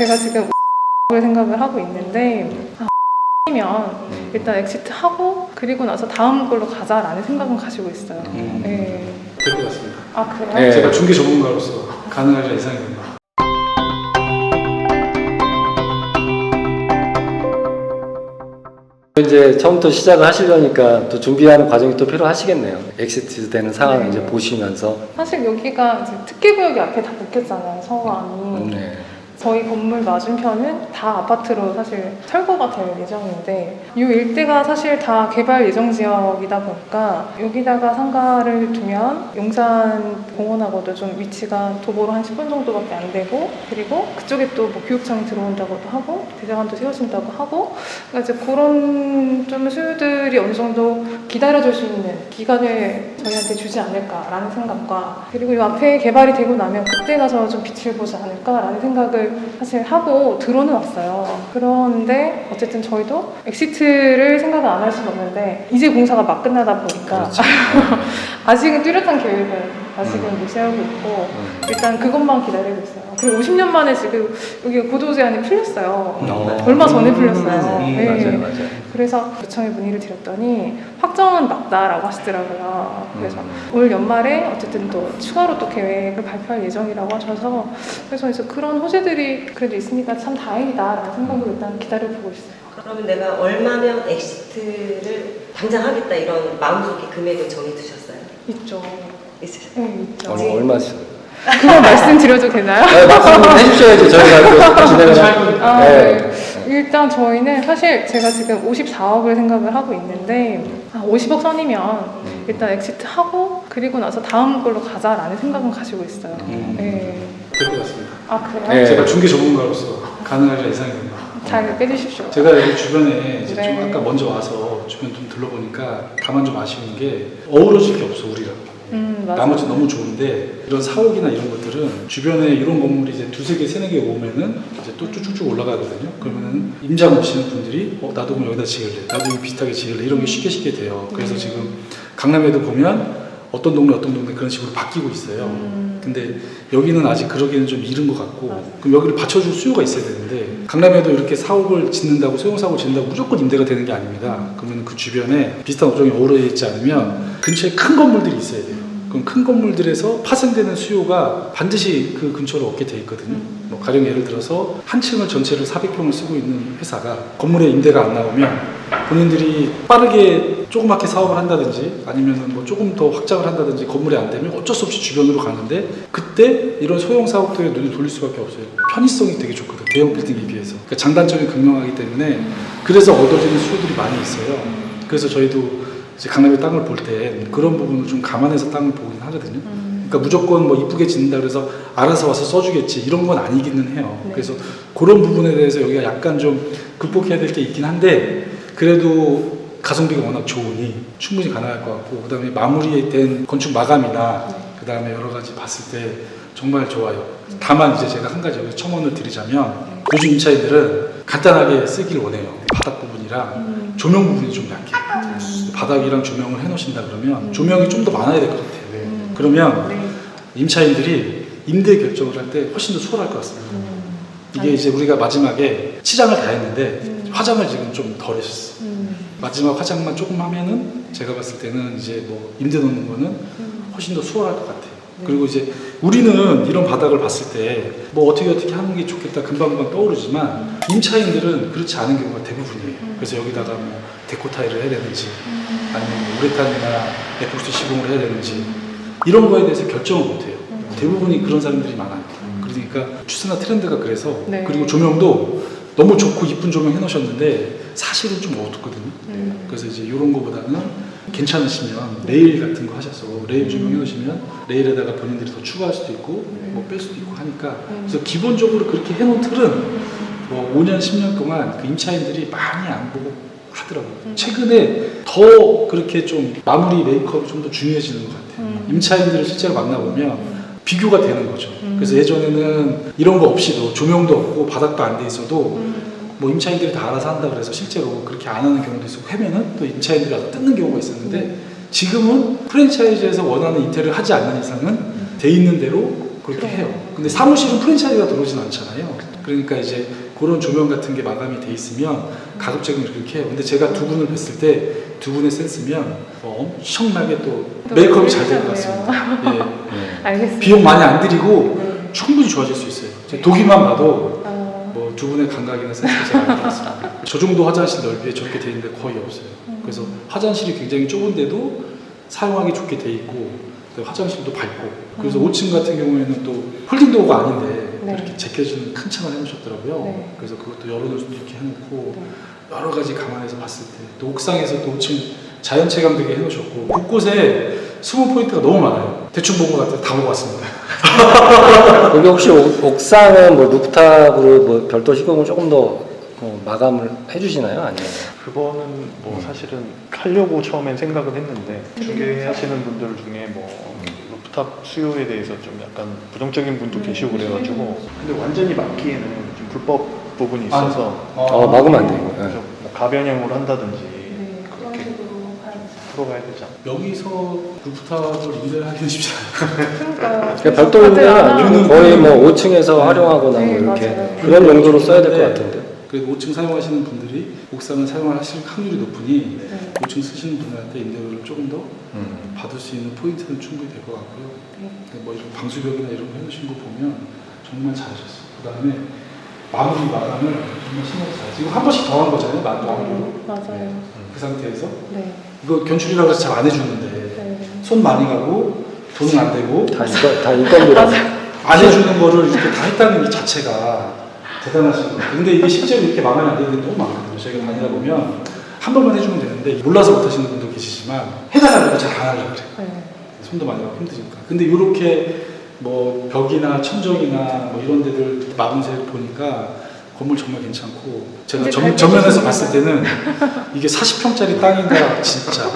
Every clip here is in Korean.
제가 지금 생각을 하고 있는데 면 일단 엑시트하고 그리고 나서 다음 걸로 가자라는 생각은 가지고 있어요. 네. 될 것 같습니다. 아 그래요? 네. 제가 중개 전문가로서 가능하리라 예상이 됩니다. 이제 처음부터 시작을 하시려니까 또 준비하는 과정이 또 필요하시겠네요. 엑시트 되는 상황을 네. 이제 보시면서. 사실 여기가 이제 특기구역이 앞에 다 붙겠잖아요, 서안이. 네. 저희 건물 맞은편은 다 아파트로 사실 철거가 될 예정인데 이 일대가 사실 다 개발 예정 지역이다 보니까 여기다가 상가를 두면 용산 공원하고도 좀 위치가 도보로 한 10분 정도밖에 안 되고 그리고 그쪽에 또 뭐 교육청이 들어온다고도 하고 대장안도 세워진다고 하고 그러니까 이제 그런 좀 수요들이 어느 정도 기다려줄 수 있는 기간을 저희한테 주지 않을까라는 생각과 그리고 이 앞에 개발이 되고 나면 그때 가서 좀 빛을 보지 않을까라는 생각을 사실 하고 들어는 왔어요. 그런데 어쨌든 저희도 엑시트를 생각을 안 할 수는 없는데 이제 공사가 막 끝나다 보니까 그렇죠. 아직은 뚜렷한 계획은 아직은 못 세우고 있고 일단 그것만 기다리고 있어요. 그리고 50년 만에 지금 여기 고도 제한이 풀렸어요. 얼마 전에 풀렸어요. 네. 맞아요. 그래서 요청에 문의를 드렸더니 확정은 맞다라고 하시더라고요. 그래서 올 연말에 어쨌든 또 추가로 또 계획을 발표할 예정이라고 하셔서 그래서 이제 그런 호재들이 그래도 있으니까 참 다행이다라는 생각으로 일단 기다려보고 있어요. 그러면 내가 얼마면 엑시트를 당장 하겠다 이런 마음속에 금액을 정해두셨어요? 있죠. 있으셨어요? 네, 있죠. 얼마씩? 그건 말씀드려도 되나요? 네, 말씀해 주셔야지 저희가 또 진행을 아, 네. 네. 일단 저희는 사실 제가 지금 54억을 생각을 하고 있는데 50억 선이면 일단 엑시트하고 그리고 나서 다음 걸로 가자라는 생각은 가지고 있어요. 네. 될 것 같습니다. 아 그래요? 네. 제가 중개 전문가로서 가능하리라 예상이 됩니다. 잘 빼주십시오. 제가 여기 주변에 이제 네. 좀 아까 먼저 와서 주변 좀 둘러보니까 다만 좀 아쉬운 게 어우러질 게 없어 우리랑. 맞아요. 나머지 너무 좋은데 이런 사옥이나 이런 것들은 주변에 이런 건물이 이제 두세 개, 세네 개 오면은 이제 또 쭉쭉쭉 올라가거든요. 그러면은 임장 오시는 분들이 나도 그럼 여기다 지을래, 나도 여기 비슷하게 지을래 이런 게 쉽게 돼요. 그래서 지금 강남에도 보면 어떤 동네 그런 식으로 바뀌고 있어요. 근데 여기는 아직 그러기는 좀 이른 것 같고 그럼 여기를 받쳐줄 수요가 있어야 되는데 강남에도 이렇게 사옥을 짓는다고 소형 사옥을 짓는다고 무조건 임대가 되는 게 아닙니다. 그러면 그 주변에 비슷한 업종이 어우러져 있지 않으면 근처에 큰 건물들이 있어야 돼요. 그럼 큰 건물들에서 파생되는 수요가 반드시 그 근처로 얻게 돼 있거든요. 뭐 가령 예를 들어서 한 층을 전체를 400평을 쓰고 있는 회사가 건물에 임대가 안 나오면 본인들이 빠르게 조그맣게 사업을 한다든지 아니면 뭐 조금 더 확장을 한다든지 건물이 안 되면 어쩔 수 없이 주변으로 가는데 그때 이런 소형 사업들에 눈을 돌릴 수밖에 없어요. 편의성이 되게 좋거든요. 대형 빌딩에 비해서. 그러니까 장단점이 극명하기 때문에 그래서 얻어지는 수요들이 많이 있어요. 그래서 저희도 이제 강남에 땅을 볼 때 그런 부분을 좀 감안해서 땅을 보긴 하거든요. 그러니까 무조건 뭐 이쁘게 짓는다 그래서 알아서 와서 써주겠지 이런 건 아니기는 해요. 네. 그래서 그런 부분에 대해서 여기가 약간 좀 극복해야 될 게 있긴 한데 그래도 가성비가 워낙 좋으니 충분히 가능할 것 같고 그다음에 마무리된 건축 마감이나 그다음에 여러 가지 봤을 때 정말 좋아요. 다만 이제 제가 한 가지 여기서 첨언을 드리자면 요즘 임차인들은 간단하게 쓰길 원해요. 바닥 부분이랑 조명 부분이 좀 약해. 바닥이랑 조명을 해놓으신다 그러면 조명이 좀 더 많아야 될 것 같아요. 그러면 임차인들이 임대 결정을 할 때 훨씬 더 수월할 것 같습니다. 이게 이제 우리가 마지막에 치장을 다 했는데 화장을 지금 좀 덜 했었어. 마지막 화장만 조금 하면은 제가 봤을 때는 이제 뭐 임대 놓는 거는 훨씬 더 수월할 것 같아요. 그리고 이제 우리는 이런 바닥을 봤을 때 뭐 어떻게 하는 게 좋겠다 금방금방 떠오르지만 임차인들은 그렇지 않은 경우가 대부분이에요. 그래서 여기다가 뭐 데코 타일을 해야 되는지 아니면 뭐 우레탄이나 에폭시 시공을 해야 되는지 이런 거에 대해서 결정을 못해요. 대부분이 그런 사람들이 많아요. 그러니까 추세나 트렌드가 그래서 네. 그리고 조명도 너무 좋고 이쁜 조명 해놓으셨는데 사실은 좀 어둡거든요. 그래서 이제 이런 거보다는 괜찮으시면 레일 같은 거 하셔서 레일 조명 해놓으시면 레일에다가 본인들이 더 추가할 수도 있고 뭐 뺄 수도 있고 하니까 그래서 기본적으로 그렇게 해놓은 틀은 뭐 5년 10년 동안 그 임차인들이 많이 안 보고 하더라고요. 최근에 더 그렇게 좀 마무리 메이크업이 좀 더 중요해지는 것 같아요. 임차인들을 실제로 만나보면 비교가 되는 거죠. 그래서 예전에는 이런 거 없이도 조명도 없고 바닥도 안 돼 있어도 뭐 임차인들이 다 알아서 한다 그래서 실제로 그렇게 안 하는 경우도 있었고 하면은 또 임차인들이 와서 뜯는 경우가 있었는데 지금은 프랜차이즈에서 원하는 인테리어를 하지 않는 이상은 돼 있는 대로 그렇게 해요. 근데 사무실은 프랜차이즈가 들어오진 않잖아요. 그러니까 이제 그런 조명 같은 게 마감이 돼 있으면 가급적이면 이렇게 해요. 근데 제가 두 분을 뵀을 때 두 분의 센스면 엄청나게 또 메이크업이 잘 될 것 같습니다. 예. 알겠습니다. 비용 많이 안 들이고 네. 충분히 좋아질 수 있어요. 제 보기만 봐도 아, 뭐 두 분의 감각이나 센스가 잘 알 것 같습니다. 저 정도 화장실 넓이에 저렇게 돼 있는데 거의 없어요. 그래서 화장실이 굉장히 좁은데도 사용하기 좋게 돼 있고 화장실도 밝고 그래서 5층 같은 경우에는 또 홀딩 도어가 아닌데 네. 이렇게 제껴주는 큰 창을 해놓으셨더라고요. 네. 그래서 그것도 열어놓을 수도 있게 해놓고 네. 여러 가지 감안해서 봤을 때 또 옥상에서 또 5층 자연 체감되게 해놓으셨고 곳곳에 숨은 포인트가 너무 많아요. 대충 본 것 같아요. 다 보고 왔습니다. 여기 혹시 옥상은 뭐 루프탑으로 뭐 별도 시공을 조금 더 마감을 해주시나요? 아니면? 그거는 뭐 사실은 하려고 처음엔 생각은 했는데 중개하시는 분들 중에 뭐 루프탑 수요에 대해서 좀 약간 부정적인 분도 계시고 그래가지고 근데 완전히 막기에는 좀 불법 부분이 있어서 막으면 안 돼요. 그래서 뭐 가변형으로 한다든지 네, 그런 그렇게 식으로 가야죠. 풀어가야 되지 않나. 여기서 루프탑을 임대를 하기는 쉽지 않아요. 그러니까 별도 다들 안 아니면 하고 거의 뭐 5층에서 활용하거나 네, 뭐 이렇게 맞아요. 그런 용도로 써야 될 것 같은데. 그래도 5층 사용하시는 분들이 옥상을 사용하실 확률이 높으니 네. 5층 쓰시는 분들한테 임대료를 조금 더 받을 수 있는 포인트는 충분히 될 것 같고요. 네. 근데 뭐 이런 방수벽이나 이런 거 해놓으신 거 보면 정말 잘하셨어요. 그 다음에 마무리 마감을 정말 신경 써요. 지금 한 번씩 더 한 거잖아요. 마무리로. 맞아요. 그 상태에서 네. 이거 견출이라고 해서 잘 안 해주는데 네. 손 많이 가고 돈은 안 되고 다 인건비로. 안 해주는 거를 이렇게 다 했다는 이 자체가 대단하신 거예요. 근데 이게 실제로 이렇게 마감이 안 되는 게 너무 많거든요. 저희가 다니다 보면 한 번만 해주면 되는데 몰라서 못하시는 분도 계시지만 해달라고 잘 안 하려고 그래요. 네. 손도 많이 가고 힘드니까. 근데 이렇게 뭐 벽이나 천정이나 뭐 이런 데들 마감새를 보니까 건물 정말 괜찮고 제가 이제 잘 전면에서 보셨나 봤을 때는 이게 40평짜리 땅인가 진짜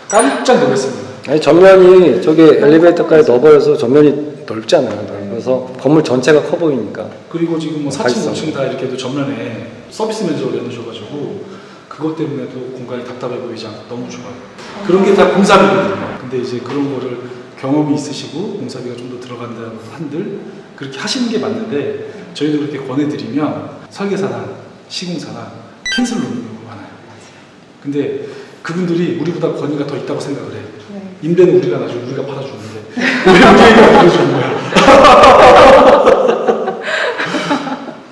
깜짝 놀랐습니다. 아니 전면이 저기 엘리베이터까지 넣어버려서 전면이 넓잖아요. 그래서 건물 전체가 커 보이니까. 그리고 지금 뭐 다 4층, 있어. 5층 다 이렇게 도 전면에 서비스 면적을 내놓으셔가지고 그것 때문에도 공간이 답답해 보이지 않고 너무 좋아요. 그런 게 다 공사비거든요. 근데 이제 그런 거를 경험이 있으시고 공사비가 좀 더 들어간다는 한들 그렇게 하시는 게 맞는데 저희도 그렇게 권해드리면 설계사나 시공사나 캔슬 놓는 경우가 많아요. 근데 그분들이 우리보다 권위가 더 있다고 생각을 해요. 네. 임대는 우리가 나중에 우리가 받아주는데 왜 우리가 받아주는 거야?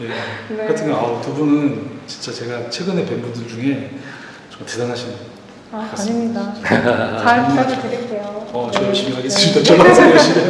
예. 네. 하여튼 두 분은 진짜 제가 최근에 뵌 분들 중에 정말 대단하신 아, 맞습니다. 아닙니다. 잘 부탁드릴게요. 저 열심히 네. 하겠습니다. 전화하세요 열심히.